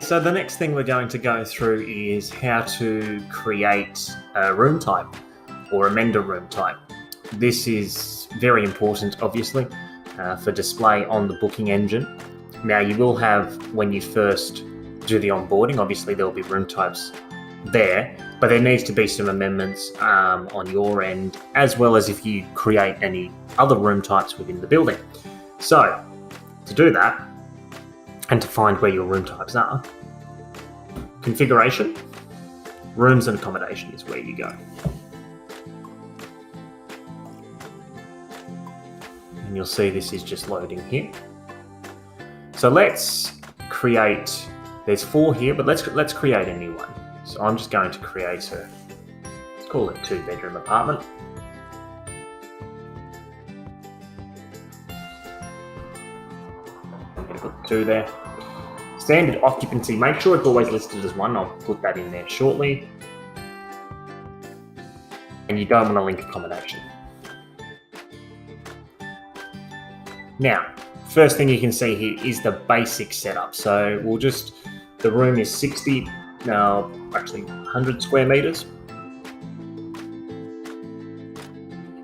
So the next thing we're going to go through is how to create a room type or amend a room type. This is very important, obviously, for display on the booking engine. Now you will have, when you first do the onboarding, obviously there will be room types there, but there needs to be some amendments on your end, as well as if you create any other room types within the building. So to do that, and to find where your room types are, configuration, rooms and accommodation is where you go. And you'll see this is just loading here. So let's create, there's 4 here, but let's create a new one. So I'm just going to create let's call it 2-bedroom apartment. I'm going to put 2 there. Standard occupancy, make sure it's always listed as 1. I'll put that in there shortly. And you don't want to link accommodation. Now, first thing you can see here is the basic setup. So the room is 100 square meters.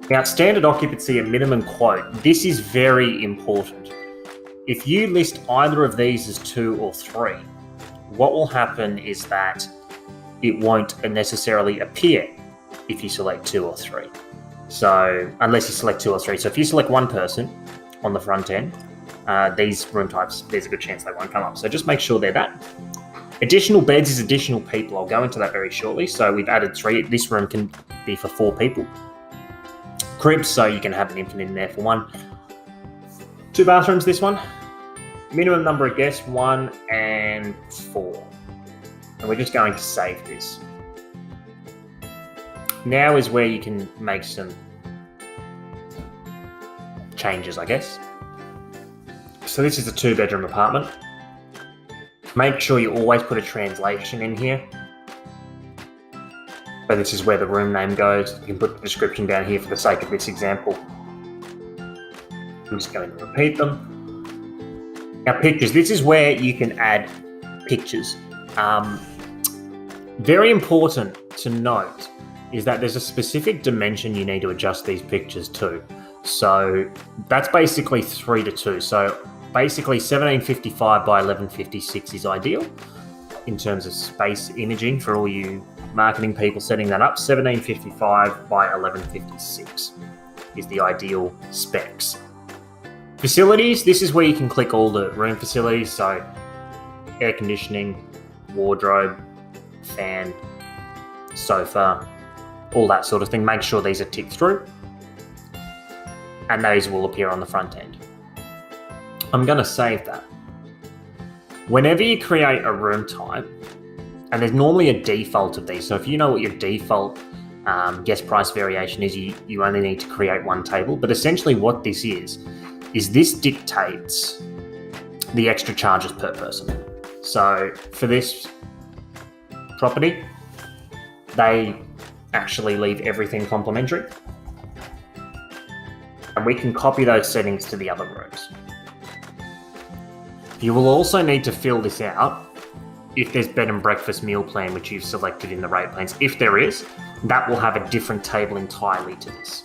Now, standard occupancy and minimum quote, this is very important. If you list either of these as 2 or 3, what will happen is that it won't necessarily appear if you select 2 or 3. So, unless you select 2 or 3. So if you select one person on the front end, these room types, there's a good chance they won't come up. So just make sure they're that. Additional beds is additional people. I'll go into that very shortly. So we've added 3. This room can be for 4 people. Cribs, so you can have an infant in there for 1. 2 bathrooms, this one. Minimum number of guests, 1 and 4. And we're just going to save this. Now is where you can make some changes, I guess. So this is a 2-bedroom apartment. Make sure you always put a translation in here. So this is where the room name goes. You can put the description down here for the sake of this example. I'm just going to repeat them. Now, pictures. This is where you can add pictures. Very important to note is that there's a specific dimension you need to adjust these pictures to. So that's basically 3:2. So basically 1755 by 1156 is ideal in terms of space imaging for all you marketing people setting that up. 1755 by 1156 is the ideal specs. Facilities, this is where you can click all the room facilities, so air conditioning, wardrobe, fan, sofa, all that sort of thing. Make sure these are ticked through, and those will appear on the front end. I'm going to save that. Whenever you create a room type, and there's normally a default of these, so if you know what your default guest price variation is, you only need to create 1 table, but essentially what this is this dictates the extra charges per person. So for this property, they actually leave everything complimentary. And we can copy those settings to the other rooms. You will also need to fill this out if there's bed and breakfast meal plan, which you've selected in the rate plans. If there is, that will have a different table entirely to this.